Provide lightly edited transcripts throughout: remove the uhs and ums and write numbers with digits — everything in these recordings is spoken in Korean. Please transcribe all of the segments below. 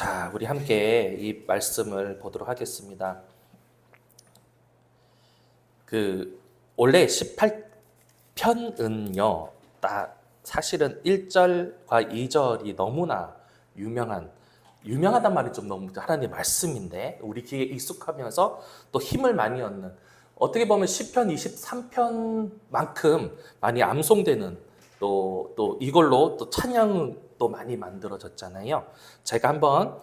자, 우리 함께 이 말씀을 보도록 하겠습니다. 원래 18편은요, 사실은 1절과 2절이 너무나 유명하단 말이 좀 너무 하나님의 말씀인데, 우리 귀에 익숙하면서 또 힘을 많이 얻는, 어떻게 보면 시편 23편만큼 많이 암송되는 또 이걸로 또 찬양도 많이 만들어졌잖아요. 제가 한번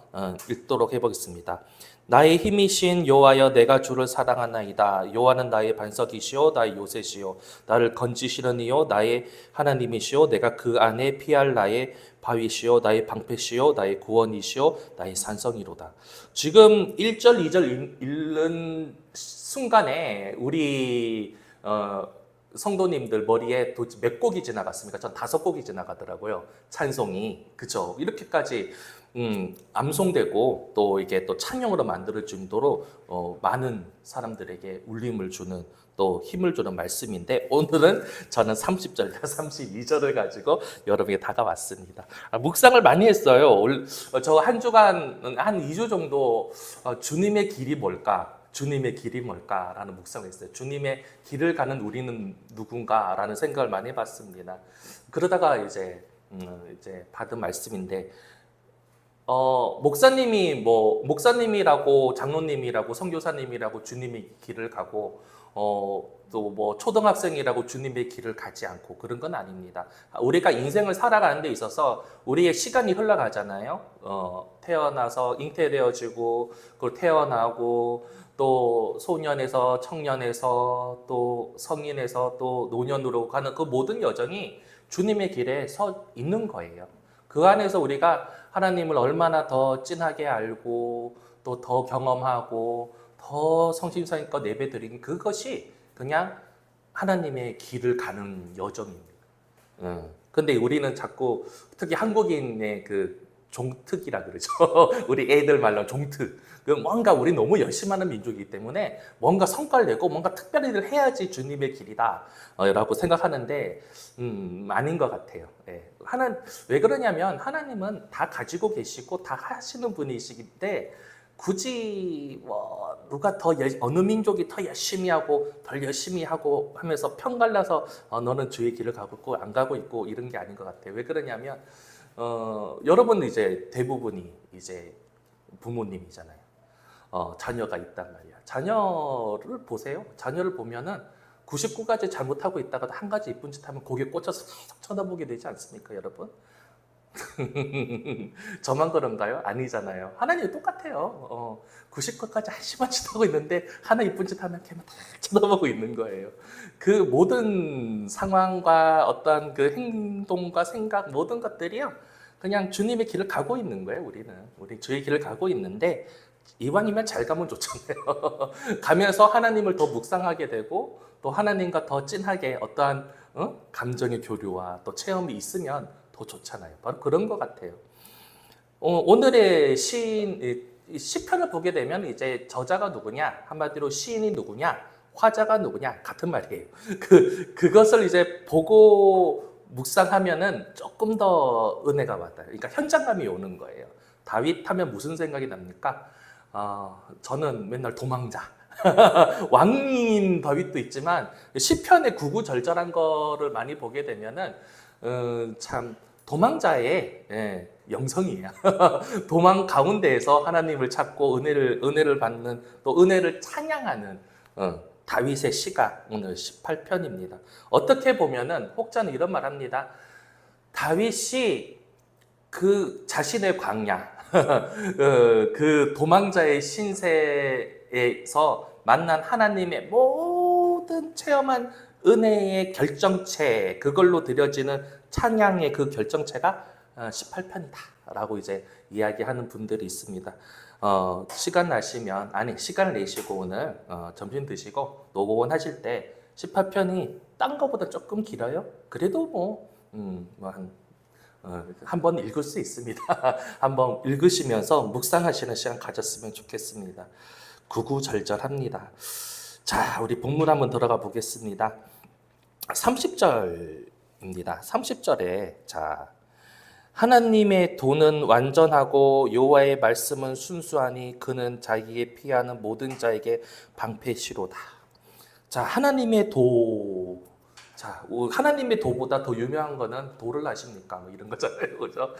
읽도록 해보겠습니다. 나의 힘이신 여호와여, 내가 주를 사랑하나이다. 여호와는 나의 반석이시오, 나의 요새시오, 나를 건지시는 이요 나의 하나님이시오, 내가 그 안에 피할 나의 바위시오, 나의 방패시오, 나의 구원이시오, 나의 산성이로다. 지금 1절, 2절 읽는 순간에 우리 성도님들 머리에 도대체 몇 곡이 지나갔습니까? 전 5곡이 지나가더라고요. 찬송이. 그죠? 이렇게까지 암송되고 또 이게 또 찬양으로 만들 정도로 많은 사람들에게 울림을 주는 또 힘을 주는 말씀인데, 오늘은 저는 30절과 32절을 가지고 여러분에게 다가왔습니다. 묵상을 많이 했어요. 저 한 주간, 한 2주 정도 주님의 길이 뭘까? 주님의 길이 뭘까라는 묵상을 했어요. 주님의 길을 가는 우리는 누군가라는 생각을 많이 해봤습니다. 그러다가 이제 받은 말씀인데, 목사님이라고 장로님이라고 선교사님이라고 주님의 길을 가고, 또 뭐 초등학생이라고 주님의 길을 가지 않고 그런 건 아닙니다. 우리가 인생을 살아가는 데 있어서 우리의 시간이 흘러가잖아요. 태어나서 잉태되어지고, 그걸 태어나고, 또 소년에서 청년에서 또 성인에서 또 노년으로 가는 그 모든 여정이 주님의 길에 서 있는 거예요. 그 안에서 우리가 하나님을 얼마나 더 진하게 알고 또 더 경험하고 더 성심성의껏 예배드리는, 그것이 그냥 하나님의 길을 가는 여정입니다. 근데 우리는 자꾸, 특히 한국인의 그 종특이라 그러죠. 우리 애들 말로 종특. 뭔가 우리 너무 열심히 하는 민족이기 때문에 뭔가 성과를 내고 뭔가 특별한 일을 해야지 주님의 길이다 라고 생각하는데 아닌 것 같아요. 왜 그러냐면 하나님은 다 가지고 계시고 다 하시는 분이시기때 굳이 누가 어느 민족이 더 열심히 하고 덜 열심히 하고 하면서 편갈라서 너는 주의 길을 가고 있고 안 가고 있고 이런 게 아닌 것 같아요. 왜 그러냐면 여러분 이제 대부분이 이제 부모님이잖아요. 자녀가 있단 말이야. 자녀를 보세요. 자녀를 보면은 99가지 잘못하고 있다가도 한 가지 이쁜 짓 하면 고개 꽂혀서 쳐다보게 되지 않습니까, 여러분? 저만 그런가요? 아니잖아요. 하나님이 똑같아요. 99가지 한심한 짓 하고 있는데 하나 이쁜 짓 하면 걔만 다 쳐다보고 있는 거예요. 그 모든 상황과 어떤 그 행동과 생각, 모든 것들이요, 그냥 주님의 길을 가고 있는 거예요. 우리 주의 길을 가고 있는데, 이왕이면 잘 가면 좋잖아요. 가면서 하나님을 더 묵상하게 되고 또 하나님과 더 진하게 어떠한 감정의 교류와 또 체험이 있으면 더 좋잖아요. 바로 그런 것 같아요. 오늘의 시편을 보게 되면 이제 저자가 누구냐, 한마디로 시인이 누구냐, 화자가 누구냐 같은 말이에요. 그것을 이제 보고 묵상하면은 조금 더 은혜가 와닿아요. 그러니까 현장감이 오는 거예요. 다윗 하면 무슨 생각이 납니까? 저는 맨날 도망자. 왕인 다윗도 있지만 시편의 구구절절한 거를 많이 보게 되면은 참 도망자의 영성이에요. 도망 가운데에서 하나님을 찾고 은혜를 받는, 또 은혜를 찬양하는 다윗의 시가 오늘 18편입니다. 어떻게 보면은 혹자는 이런 말합니다. 다윗이 그 자신의 광야, 그 도망자의 신세에서 만난 하나님의 모든 체험한 은혜의 결정체, 그걸로 드려지는 찬양의 그 결정체가 18편이다 라고 이제 이야기하는 분들이 있습니다. 시간을 내시고 오늘 점심 드시고 노고원 하실 때 18편이 딴 거보다 조금 길어요. 그래도 한번 읽을 수 있습니다. 한번 읽으시면서 묵상하시는 시간 가졌으면 좋겠습니다. 구구절절합니다. 자, 우리 본문 한번 들어가 보겠습니다. 30절입니다. 30절에 자, 하나님의 도는 완전하고 여호와의 말씀은 순수하니 그는 자기의 피하는 모든 자에게 방패시로다. 자, 하나님의 도. 자, 하나님의 도보다 더 유명한 거는 도를 아십니까? 뭐 이런 거잖아요. 그죠?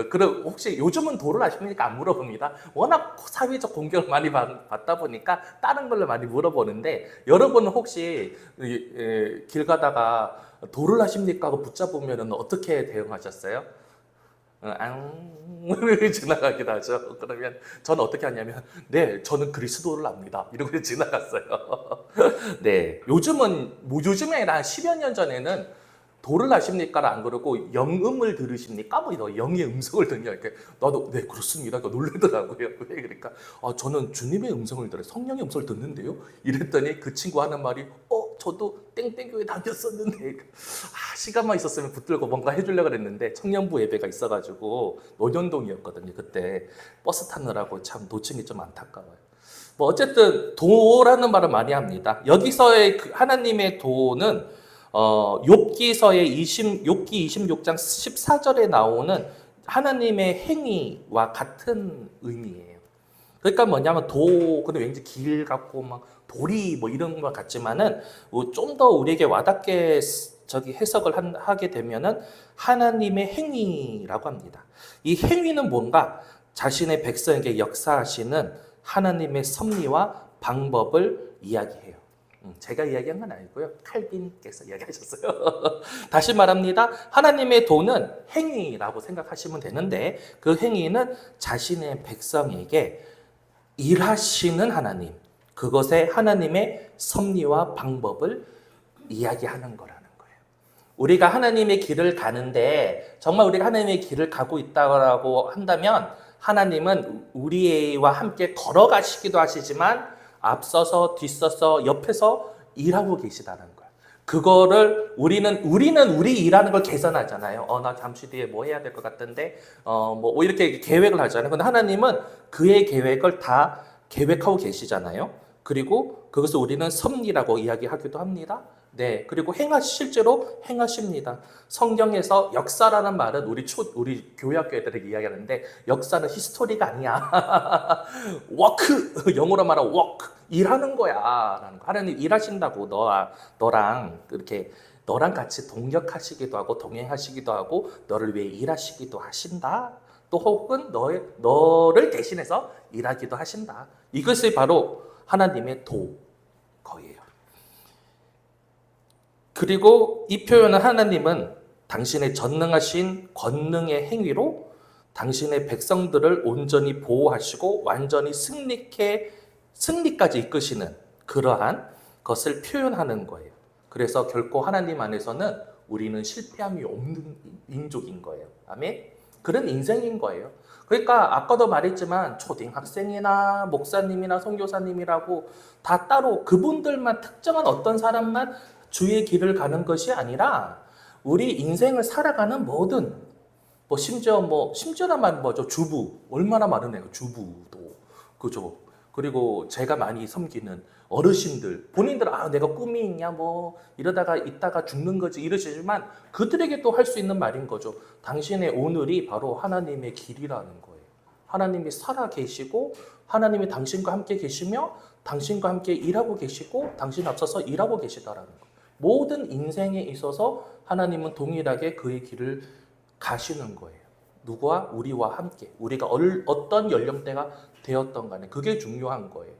그럼 혹시 요즘은 도를 아십니까? 안 물어봅니다. 워낙 사회적 공격을 많이 받다 보니까 다른 걸로 많이 물어보는데, 여러분은 혹시 길 가다가 도를 아십니까? 하고 붙잡으면 어떻게 대응하셨어요? 지나가기도 하죠. 그러면 저는 어떻게 하냐면, 네, 저는 그리스도를 압니다. 이러고 지나갔어요. 네, 요즘에 아니라 한 10여 년 전에는 도를 아십니까를 안 그러고 영음을 들으십니까? 뭐 이런 영의 음성을 듣냐 이렇게 나도 네 그렇습니다. 놀라더라고요. 왜 그러니까 저는 주님의 음성을 들어요. 성령의 음성을 듣는데요. 이랬더니 그 친구 하는 말이 저도 땡땡교회 다녔었는데 시간만 있었으면 붙들고 뭔가 해주려고 그랬는데 청년부 예배가 있어가지고 논현동이었거든요. 그때 버스 타느라고 참 노층이 좀 안타까워요. 뭐 어쨌든 도라는 말을 많이 합니다. 여기서의 하나님의 도는 욥기 26장 14절에 나오는 하나님의 행위와 같은 의미예요. 그러니까 뭐냐면 근데 왠지 길 같고 막 돌이 뭐 이런 것 같지만은 좀 더 우리에게 와닿게 해석을 하게 되면은 하나님의 행위라고 합니다. 이 행위는 뭔가 자신의 백성에게 역사하시는 하나님의 섭리와 방법을 이야기해요. 제가 이야기한 건 아니고요. 칼빈께서 이야기하셨어요. 다시 말합니다. 하나님의 도는 행위라고 생각하시면 되는데 그 행위는 자신의 백성에게 일하시는 하나님, 그것의 하나님의 섭리와 방법을 이야기하는 거라는 거예요. 우리가 하나님의 길을 가는데 정말 우리가 하나님의 길을 가고 있다고 한다면 하나님은 우리와 함께 걸어가시기도 하시지만 앞서서 뒤서서 옆에서 일하고 계시다는 거예요. 그거를 우리는 우리 일하는 걸 계산하잖아요. 나 잠시 뒤에 뭐 해야 될 것 같은데 뭐 이렇게 계획을 하잖아요. 근데 하나님은 그의 계획을 다 계획하고 계시잖아요. 그리고 그것을 우리는 섭리라고 이야기하기도 합니다. 네, 그리고 실제로 행하십니다. 성경에서 역사라는 말은 우리 교회학교 애들에게 이야기하는데 역사는 히스토리가 아니야. 워크, 영어로 말하면 워크, 일하는 거야. 라는 거. 하나님 일하신다고 너랑 이렇게 너랑 같이 동력하시기도 하고 동행하시기도 하고 너를 위해 일하시기도 하신다. 또 혹은 너를 대신해서 일하기도 하신다. 이것이 바로 하나님의 거예요. 그리고 이 표현은 하나님은 당신의 전능하신 권능의 행위로 당신의 백성들을 온전히 보호하시고 완전히 승리까지 이끄시는 그러한 것을 표현하는 거예요. 그래서 결코 하나님 안에서는 우리는 실패함이 없는 민족인 거예요. 아멘? 그런 인생인 거예요. 그러니까 아까도 말했지만 초등학생이나 목사님이나 선교사님이라고 다 따로 그분들만 특정한 어떤 사람만 주의 길을 가는 것이 아니라 우리 인생을 살아가는 모든 심지어란 말은 뭐죠? 주부 얼마나 많으네요. 주부도 그죠? 그리고 제가 많이 섬기는 어르신들 본인들 내가 꿈이 있냐 뭐 이러다가 있다가 죽는 거지 이러시지만 그들에게 또 할 수 있는 말인 거죠. 당신의 오늘이 바로 하나님의 길이라는 거예요. 하나님이 살아 계시고 하나님이 당신과 함께 계시며 당신과 함께 일하고 계시고 당신 앞서서 일하고 계시다라는 거예요. 모든 인생에 있어서 하나님은 동일하게 그의 길을 가시는 거예요. 누구와? 우리와 함께. 우리가 어떤 연령대가 되었던 간에 그게 중요한 거예요.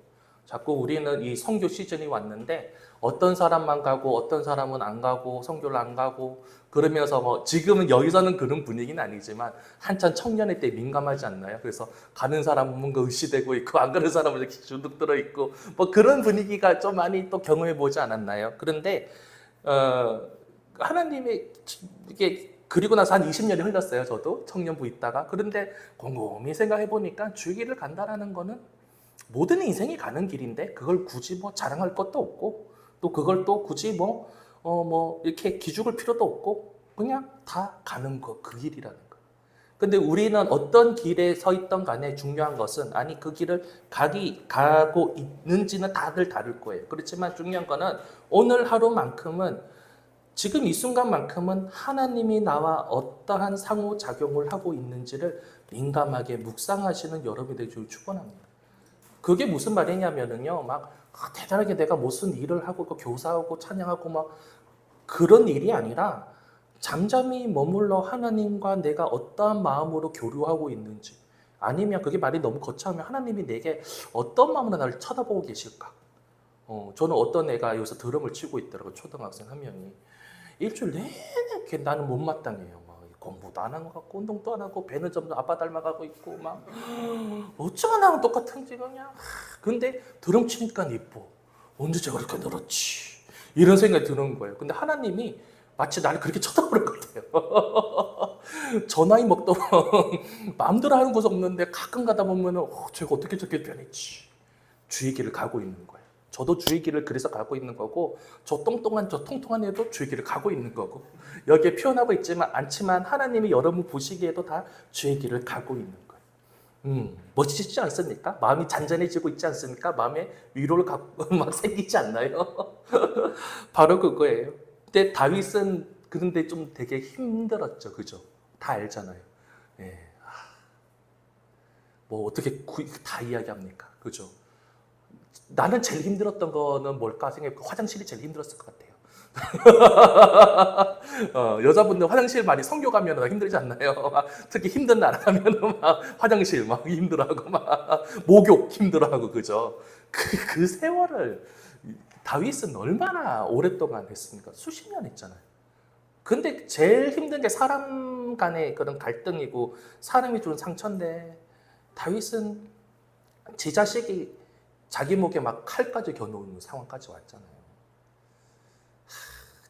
자꾸 우리는 이 선교 시즌이 왔는데 어떤 사람만 가고 어떤 사람은 안 가고 선교를 안 가고 그러면서 지금은 여기서는 그런 분위기는 아니지만 한참 청년의 때 민감하지 않나요? 그래서 가는 사람은 뭔가 의시되고 있고 안 가는 사람은 이렇게 주눅 들어 있고 그런 분위기가 좀 많이 또 경험해 보지 않았나요? 그런데 하나님의 이게 그리고 나서 한 20년이 흘렀어요. 저도 청년부 있다가. 그런데 곰곰이 생각해 보니까 주의 길을 간다라는 거는 모든 인생이 가는 길인데 그걸 굳이 자랑할 것도 없고 또 그걸 또 굳이 이렇게 기죽을 필요도 없고 그냥 다 가는 그 길이라는 거. 근데 우리는 어떤 길에 서 있던 간에 중요한 것은 그 길을 가고 있는지는 다들 다를 거예요. 그렇지만 중요한 거는 오늘 하루만큼은 지금 이 순간만큼은 하나님이 나와 어떠한 상호작용을 하고 있는지를 민감하게 묵상하시는 여러분이 되기를 축원합니다. 그게 무슨 말이냐면은요, 막 대단하게 내가 무슨 일을 하고 교사하고 찬양하고 막 그런 일이 아니라 잠잠히 머물러 하나님과 내가 어떠한 마음으로 교류하고 있는지, 아니면 그게 말이 너무 거창하면 하나님이 내게 어떤 마음으로 나를 쳐다보고 계실까? 저는 어떤 애가 여기서 드럼을 치고 있더라고요. 초등학생 한 명이. 일주일 내내 나는 못마땅해요. 막 공부도 안 하는 것 같고 운동도 안 하고 배는 점점 아빠 닮아가고 있고 막 어쩌면 나랑 똑같은지 그냥. 근데 드럼 치니까 이뻐. 언제 제가 그렇게 늘었지? 이런 생각이 드는 거예요. 근데 하나님이 마치 나를 그렇게 쳐다보는 것 같아요. 저 나이 먹도록 마음대로 하는 것도 없는데 가끔 가다 보면 제가 어떻게 저렇게 변했지? 주의 길을 가고 있는 거예요. 저도 주의 길을 그래서 가고 있는 거고, 저 똥똥한 저 통통한 애도 주의 길을 가고 있는 거고, 여기에 표현하고 있지만 않지만 하나님이 여러분 보시기에도 다 주의 길을 가고 있는 거예요. 멋지지 않습니까? 마음이 잔잔해지고 있지 않습니까? 마음에 위로를 막 생기지 않나요? 바로 그거예요. 근데 다윗은 그런데 좀 되게 힘들었죠, 그죠? 다 알잖아요. 예. 뭐 어떻게 다 이야기합니까, 그죠? 나는 제일 힘들었던 거는 뭘까 생각해. 화장실이 제일 힘들었을 것 같아요. 여자분들 화장실 많이 성교 가면 힘들지 않나요? 특히 힘든 나라 가면 막 화장실 막 힘들어하고 막 목욕 힘들어하고 그죠? 그 세월을 다윗은 얼마나 오랫동안 했습니까? 수십 년 했잖아요. 근데 제일 힘든 게 사람 간의 그런 갈등이고 사람이 주는 상처인데 다윗은 제 자식이 자기 목에 막 칼까지 겨누는 상황까지 왔잖아요.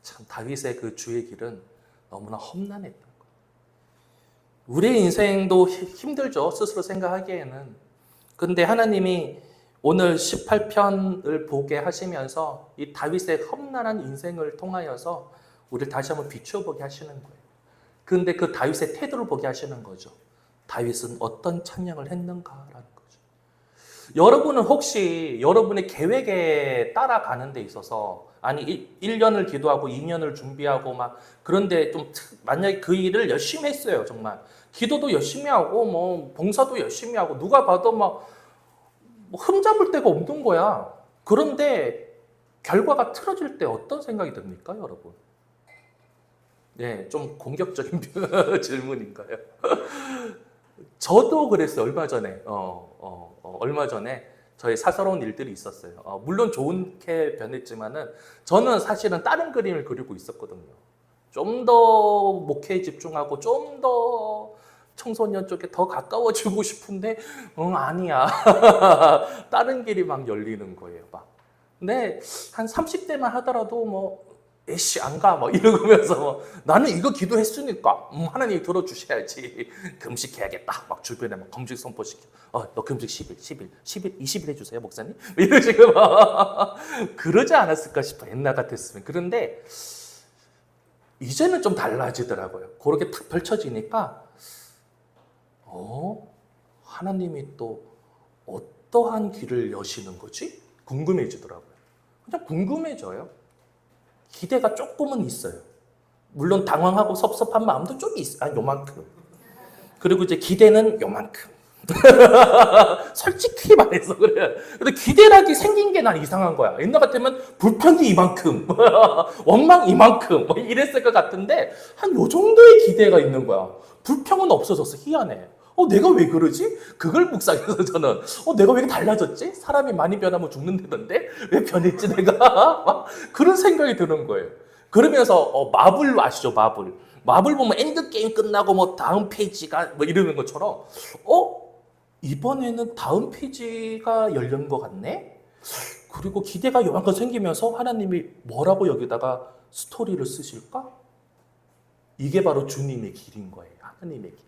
참 다윗의 그 주의 길은 너무나 험난했던 거예요. 우리의 인생도 힘들죠. 스스로 생각하기에는. 근데 하나님이 오늘 18편을 보게 하시면서 이 다윗의 험난한 인생을 통하여서 우리를 다시 한번 비추어보게 하시는 거예요. 근데 그 다윗의 태도를 보게 하시는 거죠. 다윗은 어떤 찬양을 했는가라는 거죠. 여러분은 혹시 여러분의 계획에 따라가는 데 있어서 아니 1년을 기도하고 2년을 준비하고 막 그런데 좀 만약에 그 일을 열심히 했어요. 정말 기도도 열심히 하고 뭐 봉사도 열심히 하고 누가 봐도 막 흠잡을 데가 없는 거야. 그런데 결과가 틀어질 때 어떤 생각이 듭니까, 여러분? 네, 좀 공격적인 질문인가요? 저도 그랬어요. 얼마 전에 저희 사사로운 일들이 있었어요. 물론 좋게 변했지만은 저는 사실은 다른 그림을 그리고 있었거든요. 좀 더 목회에 집중하고 좀 더 청소년 쪽에 더 가까워지고 싶은데 아니야. 다른 길이 막 열리는 거예요. 막. 근데 한 30대만 하더라도 뭐 에이씨 안 가 막 이러면서 나는 이거 기도했으니까 하나님이 들어주셔야지 금식해야겠다 막 주변에 막 금식 선포시켜 너 금식 10일 20일 해주세요 목사님 이런 식으로 그러지 않았을까 싶어 옛날 같았으면. 그런데 이제는 좀 달라지더라고요. 그렇게 탁 펼쳐지니까 하나님이 또 어떠한 길을 여시는 거지? 궁금해지더라고요. 그냥 궁금해져요. 기대가 조금은 있어요. 물론 당황하고 섭섭한 마음도 좀 있어요. 요만큼. 그리고 이제 기대는 요만큼. 솔직히 말해서 그래요. 근데 기대락이 생긴 게 난 이상한 거야. 옛날 같으면 불평이 이만큼, 원망 이만큼 뭐 이랬을 것 같은데 한 요 정도의 기대가 있는 거야. 불평은 없어졌어. 희한해. 내가 왜 그러지? 그걸 묵상해서 저는 내가 왜 달라졌지? 사람이 많이 변하면 죽는다던데 왜 변했지 내가? 그런 생각이 드는 거예요. 그러면서 마블 아시죠? 마블 보면 엔드게임 끝나고 뭐 다음 페이지가 뭐 이러는 것처럼 이번에는 다음 페이지가 열린 것 같네? 그리고 기대가 요만큼 생기면서 하나님이 뭐라고 여기다가 스토리를 쓰실까? 이게 바로 주님의 길인 거예요. 하나님의 길.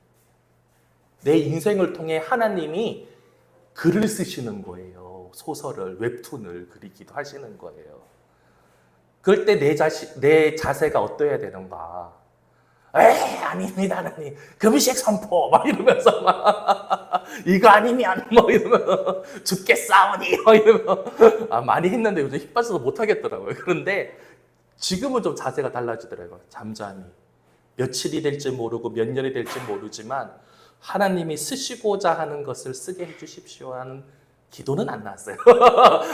내 인생을 통해 하나님이 글을 쓰시는 거예요. 소설을, 웹툰을 그리기도 하시는 거예요. 그럴 때 내 자세가 어떠해야 되는가? 아닙니다, 하나님. 금식 선포, 막 이러면서, 막, 이거 아니면, 뭐 이러면, 죽겠사오니, 막 이러면, 많이 했는데 요즘 힘 빠져서 못하겠더라고요. 그런데 지금은 좀 자세가 달라지더라고요. 잠잠히. 며칠이 될지 모르고 몇 년이 될지 모르지만 하나님이 쓰시고자 하는 것을 쓰게 해주십시오 하는 기도는 안 나왔어요.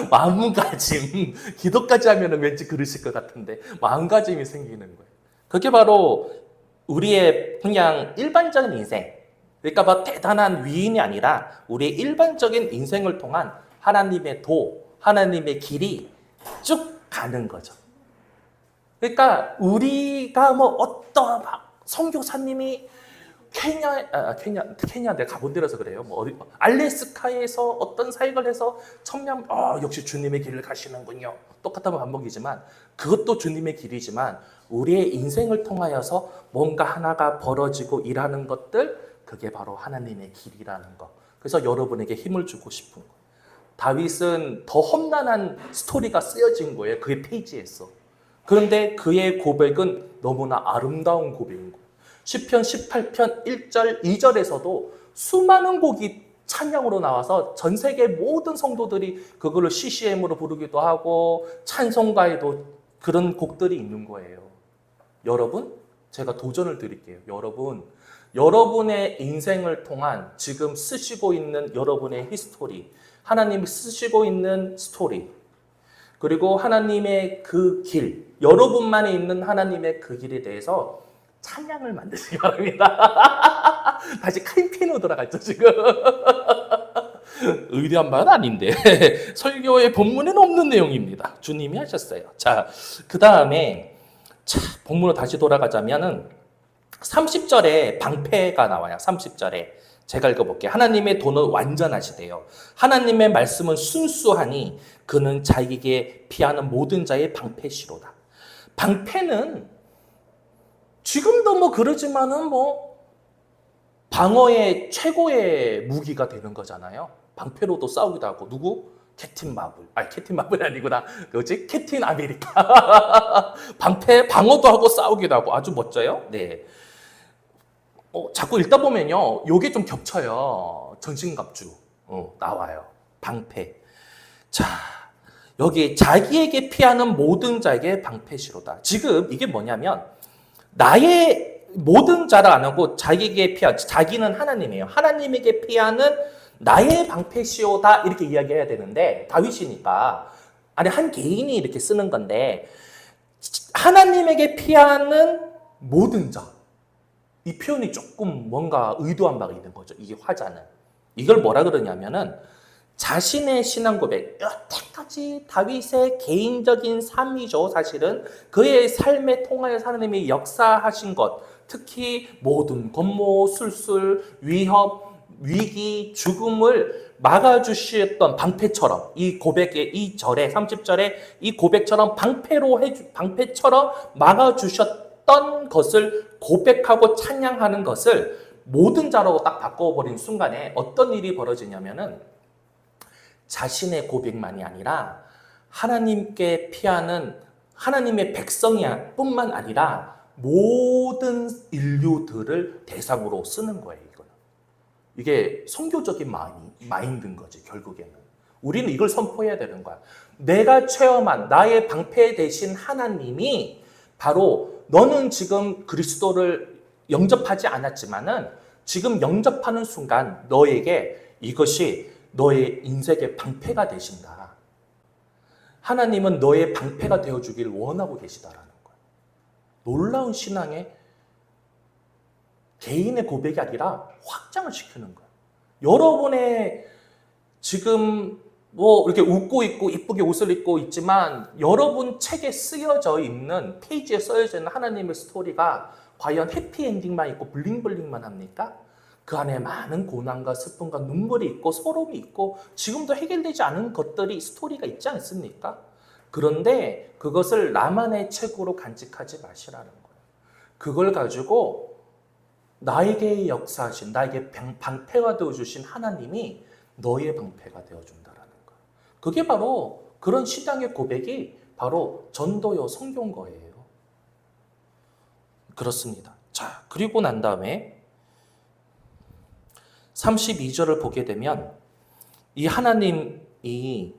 마음가짐. 기도까지 하면 왠지 그러실 것 같은데 마음가짐이 생기는 거예요. 그게 바로 우리의 그냥 일반적인 인생. 그러니까 뭐 대단한 위인이 아니라 우리의 일반적인 인생을 통한 하나님의 하나님의 길이 쭉 가는 거죠. 그러니까 우리가 뭐 어떤 선교사님이 케냐 내가 가본 데라서 그래요. 뭐 알래스카에서 어떤 사역을 해서 천명, 역시 주님의 길을 가시는군요. 똑같은 반복이지만 그것도 주님의 길이지만 우리의 인생을 통하여서 뭔가 하나가 벌어지고 일하는 것들, 그게 바로 하나님의 길이라는 거. 그래서 여러분에게 힘을 주고 싶은 거예요. 다윗은 더 험난한 스토리가 쓰여진 거예요. 그의 페이지에서. 그런데 그의 고백은 너무나 아름다운 고백인 거예요. 시편 18편 1절, 2절에서도 수많은 곡이 찬양으로 나와서 전 세계 모든 성도들이 그걸로 CCM으로 부르기도 하고 찬송가에도 그런 곡들이 있는 거예요. 여러분, 제가 도전을 드릴게요. 여러분의 인생을 통한 지금 쓰시고 있는 여러분의 히스토리, 하나님이 쓰시고 있는 스토리, 그리고 하나님의 그 길, 여러분만에 있는 하나님의 그 길에 대해서 찬양을 만드시기 바랍니다. 다시 카인피노 돌아갔죠, 지금. 의대한 바는 아닌데 설교의 본문에는 없는 내용입니다. 주님이 하셨어요. 자, 그 다음에 본문으로 다시 돌아가자면은 30절에 방패가 나와요. 30절에 제가 읽어볼게요. 하나님의 도는 완전하시대요. 하나님의 말씀은 순수하니 그는 자기에게 피하는 모든 자의 방패시로다. 방패는 지금도 뭐 그러지만은 뭐 방어의 최고의 무기가 되는 거잖아요. 방패로도 싸우기도 하고. 누구? 캡틴 마블. 캡틴 마블이 아니구나. 그거지? 캡틴 아메리카. 방어도 하고 싸우기도 하고. 아주 멋져요. 네. 자꾸 읽다 보면요, 요게 좀 겹쳐요. 전신갑주 나와요. 방패. 자, 여기 자기에게 피하는 모든 자에게 방패시로다. 지금 이게 뭐냐면 나의 모든 자를 안 하고 자기에게 자기는 하나님이에요. 하나님에게 피하는 나의 방패시오다 이렇게 이야기해야 되는데 다윗이니까 한 개인이 이렇게 쓰는 건데 하나님에게 피하는 모든 자. 이 표현이 조금 뭔가 의도한 바가 있는 거죠. 이게 화자는. 이걸 뭐라 그러냐면은 자신의 신앙 고백, 여태까지 다윗의 개인적인 삶이죠. 사실은 그의 삶에 통하여서 하나님이 역사하신 것, 특히 모든 권모, 술술, 위협, 위기, 죽음을 막아주셨던 방패처럼 이 고백의 이 절에 30절에 이 고백처럼 방패처럼 막아주셨던 것을 고백하고 찬양하는 것을 모든 자로 딱 바꿔버린 순간에 어떤 일이 벌어지냐면은 자신의 고백만이 아니라 하나님께 피하는 하나님의 백성이 뿐만 아니라 모든 인류들을 대상으로 쓰는 거예요. 이게 선교적인 마인드인 거지, 결국에는. 우리는 이걸 선포해야 되는 거야. 내가 체험한 나의 방패 대신 하나님이 바로 너는 지금 그리스도를 영접하지 않았지만은 지금 영접하는 순간 너에게 이것이 너의 인생의 방패가 되신다. 하나님은 너의 방패가 되어주길 원하고 계시다라는 거야. 놀라운 신앙의 개인의 고백이 아니라 확장을 시키는 거야. 여러분의 지금 뭐 이렇게 웃고 있고 이쁘게 옷을 입고 있지만 여러분 책에 쓰여져 있는 페이지에 쓰여져 있는 하나님의 스토리가 과연 해피엔딩만 있고 블링블링만 합니까? 그 안에 많은 고난과 슬픔과 눈물이 있고 서러움이 있고 지금도 해결되지 않은 것들이 스토리가 있지 않습니까? 그런데 그것을 나만의 책으로 간직하지 마시라는 거예요. 그걸 가지고 나에게 역사하신 나에게 방패가 되어주신 하나님이 너의 방패가 되어준다라는 거예요. 그게 바로 그런 신앙의 고백이 바로 전도요 성교인 거예요. 그렇습니다. 자, 그리고 난 다음에 32절을 보게 되면 이 하나님이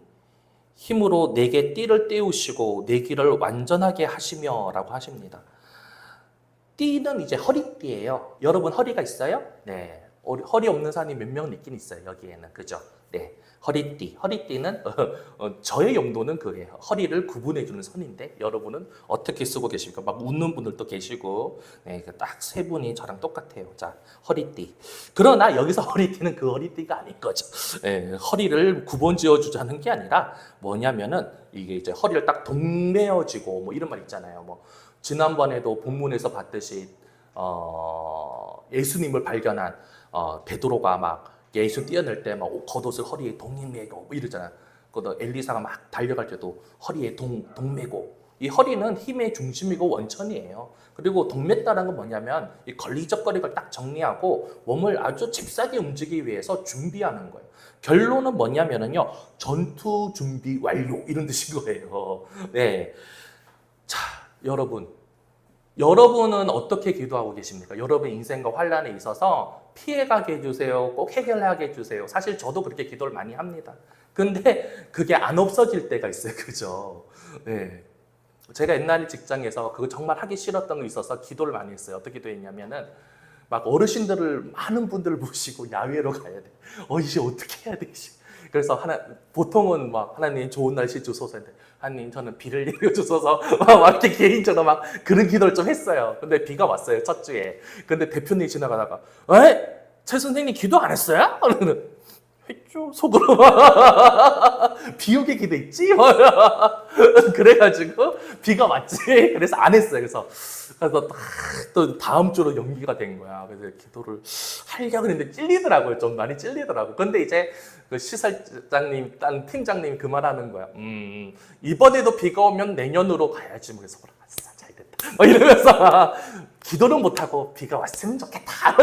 힘으로 내게 띠를 띄우시고 내 길을 완전하게 하시며 라고 하십니다. 띠는 이제 허리띠예요. 여러분 허리가 있어요? 네. 허리 없는 사람이 몇 명 있긴 있어요. 여기에는. 그죠? 네. 허리띠. 허리띠는 저의 용도는 그게요. 허리를 구분해 주는 선인데 여러분은 어떻게 쓰고 계십니까? 막 웃는 분들도 계시고 네, 딱 세 분이 저랑 똑같아요. 자, 허리띠. 그러나 여기서 허리띠는 그 허리띠가 아닌 거죠. 네, 허리를 구분 지어 주자는 게 아니라 뭐냐면은 이게 이제 허리를 딱 동매어지고 뭐 이런 말 있잖아요. 뭐 지난번에도 본문에서 봤듯이 예수님을 발견한 베드로가 막 예수 뛰어낼 때 막 겉옷을 허리에 동매고 뭐 이러잖아. 그 엘리사가 막 달려갈 때도 허리에 동매고 이 허리는 힘의 중심이고 원천이에요. 그리고 동맸다는 건 뭐냐면 이 걸리적거리를 딱 정리하고 몸을 아주 잽싸게 움직이기 위해서 준비하는 거예요. 결론은 뭐냐면은요 전투 준비 완료 이런 뜻인 거예요. 네, 자 여러분은 어떻게 기도하고 계십니까? 여러분 인생과 환란에 있어서 피해가게 해주세요. 꼭 해결하게 해주세요. 사실 저도 그렇게 기도를 많이 합니다. 근데 그게 안 없어질 때가 있어요. 그죠? 네. 제가 옛날에 직장에서 그거 정말 하기 싫었던 거 있어서 기도를 많이 했어요. 어떻게 기도했냐면은 막 어르신들을 많은 분들을 모시고 야외로 가야 돼. 이제 어떻게 해야 되지? 그래서 보통은 막 하나님 좋은 날씨 주소서 했는데 하나님 저는 비를 내려주소서 막 이렇게 개인적으로 막 그런 기도를 좀 했어요. 근데 비가 왔어요. 첫 주에. 근데 대표님이 지나가다가 최 선생님 기도 안 했어요? 했죠. 속으로 비 오게 기도했지? 그래가지고 비가 왔지. 그래서 안 했어요. 그래서 또 다음 주로 연기가 된 거야. 그래서 기도를 하려고 했는데 찔리더라고요. 좀 많이 찔리더라고요. 근데 이제 그 시설장님, 딴 팀장님이 그 말하는 거야. 이번에도 비가 오면 내년으로 가야지. 그래서 잘 됐다. 막 이러면서 기도는 못하고 비가 왔으면 좋겠다.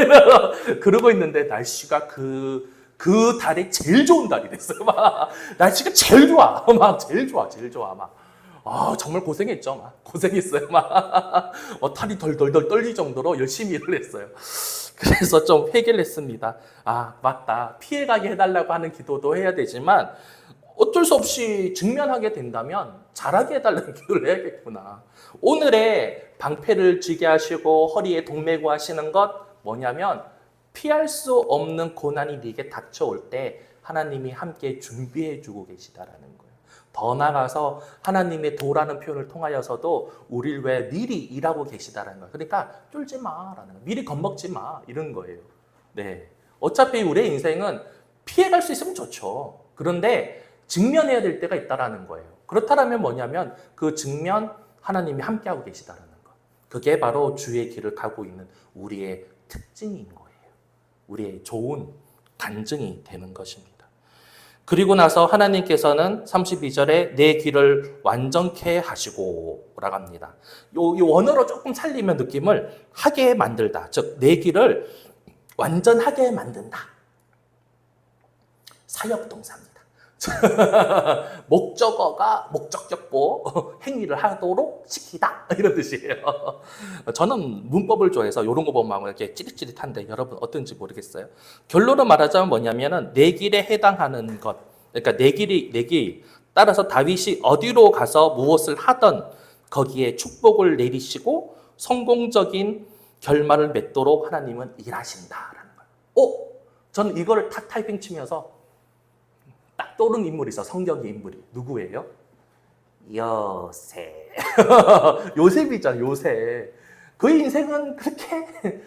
그러고 있는데 날씨가 그 달이 제일 좋은 달이 됐어요. 막 날씨가 제일 좋아. 제일 좋아. 정말 고생했죠. 고생했어요. 탈이 덜덜덜 떨릴 정도로 열심히 일을 했어요. 그래서 좀 회개를 했습니다. 맞다. 피해가게 해달라고 하는 기도도 해야 되지만 어쩔 수 없이 직면하게 된다면 잘하게 해달라는 기도를 해야겠구나. 오늘의 방패를 쥐게 하시고 허리에 동매고 하시는 것 뭐냐면 피할 수 없는 고난이 네게 닥쳐올 때 하나님이 함께 준비해 주고 계시다라는 거예요. 더 나아가서 하나님의 도라는 표현을 통하여서도 우리를 왜 미리 일하고 계시다라는 거예요. 그러니까 쫄지 마라는 거예요. 미리 겁먹지 마 이런 거예요. 네. 어차피 우리의 인생은 피해갈 수 있으면 좋죠. 그런데 직면해야 될 때가 있다라는 거예요. 그렇다면 뭐냐면 그 직면 하나님이 함께하고 계시다라는 거. 그게 바로 주의 길을 가고 있는 우리의 특징인 거예요. 우리의 좋은 간증이 되는 것입니다. 그리고 나서 하나님께서는 32절에 내 길을 완전케 하시고 라고 합니다. 이 원어로 조금 살리면 느낌을 하게 만들다. 즉, 내 길을 완전하게 만든다. 사역동사입니다. 목적어가 목적격보 행위를 하도록 시키다 이런 뜻이에요. 저는 문법을 좋아해서 이런 거 보면 이렇게 찌릿찌릿한데 여러분 어떤지 모르겠어요. 결론을 말하자면 뭐냐면은 내 길에 해당하는 것, 그러니까 내 길 따라서 다윗이 어디로 가서 무엇을 하던 거기에 축복을 내리시고 성공적인 결말을 맺도록 하나님은 일하신다라는 거예요. 저는 이거를 탁 타이핑 치면서 딱 떠오르는 인물이 있어. 성경의 인물이. 누구예요? 요셉. 요셉이잖아, 요셉. 그 인생은 그렇게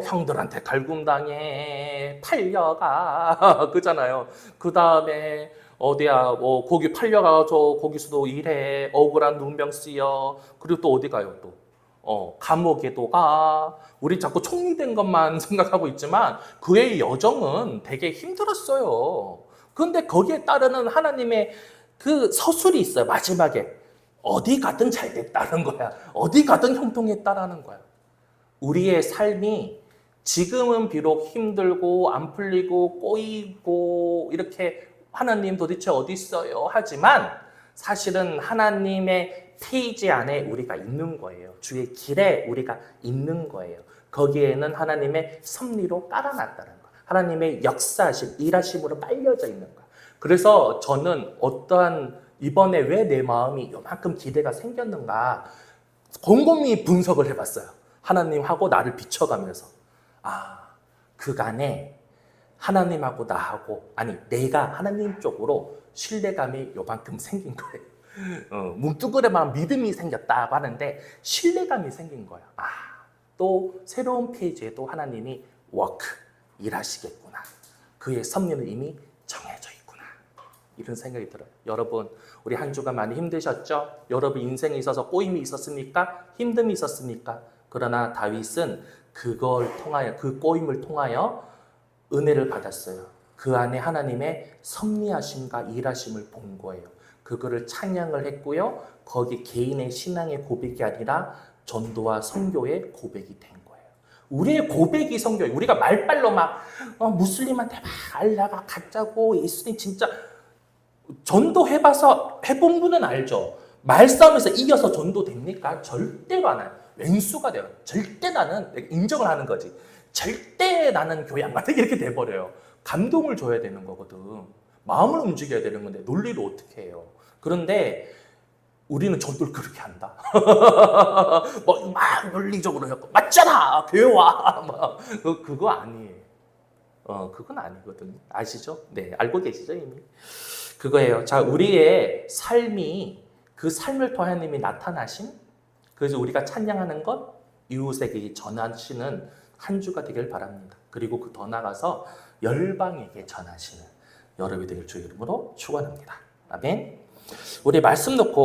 형들한테 갈굼당해 팔려가 그잖아요. 그 다음에 어디야 거기 팔려가서 거기서도 일해 억울한 누명 쓰여. 그리고 또 어디 가요 또 감옥에도 가. 우리 자꾸 총리된 것만 생각하고 있지만 그의 여정은 되게 힘들었어요. 그런데 거기에 따르는 하나님의 그 서술이 있어요. 마지막에 어디 가든 잘 됐다는 거야. 어디 가든 형통했다라는 거야. 우리의 삶이 지금은 비록 힘들고 안 풀리고 꼬이고 이렇게 하나님 도대체 어디 있어요? 하지만 사실은 하나님의 페이지 안에 우리가 있는 거예요. 주의 길에 우리가 있는 거예요. 거기에는 하나님의 섭리로 깔아놨다는 거예요. 하나님의 역사하심, 일하심으로 빨려져 있는 거야. 그래서 저는 어떠한 이번에 왜 내 마음이 요만큼 기대가 생겼는가 곰곰이 분석을 해봤어요. 하나님하고 나를 비춰가면서 그간에 하나님하고 나하고 아니 내가 하나님 쪽으로 신뢰감이 요만큼 생긴 거예요. 뭉뚱그레만 믿음이 생겼다고 하는데 신뢰감이 생긴 거야. 또 새로운 페이지에도 하나님이 워크 일하시겠구나. 그의 섭리는 이미 정해져 있구나. 이런 생각이 들어요. 여러분 우리 한 주간 많이 힘드셨죠? 여러분 인생에 있어서 꼬임이 있었습니까? 힘듦이 있었습니까? 그러나 다윗은 그걸 통하여 그 꼬임을 통하여 은혜를 받았어요. 그 안에 하나님의 섭리하심과 일하심을 본 거예요. 그거를 찬양을 했고요. 거기 개인의 신앙의 고백이 아니라 전도와 선교의 고백이 된 거예요. 우리의 고백이 선교예요. 우리가 말빨로 막 무슬림한테 막 알라가 가짜고 예수님 진짜 전도해봐서 해본 분은 알죠. 말싸움에서 이겨서 전도됩니까? 절대로 안 해요. 왼수가 돼요. 절대 나는 인정을 하는 거지. 절대 나는 교회 안 가다 이렇게 돼버려요. 감동을 줘야 되는 거거든. 마음을 움직여야 되는 건데 논리를 어떻게 해요. 그런데 우리는 전도를 그렇게 한다. 막 논리적으로 해서 맞잖아 교회 와. 그거 아니에요. 그건 아니거든요. 아시죠? 네, 알고 계시죠 이미. 그거예요. 자, 우리의 삶이 그 삶을 통해 하나님이 나타나신 그래서 우리가 찬양하는 것 이웃에게 전하시는 한 주가 되길 바랍니다. 그리고 그 더 나아가서 열방에게 전하시는 여러분이 되길 주의 이름으로 축원합니다. 아멘. 우리 말씀 놓고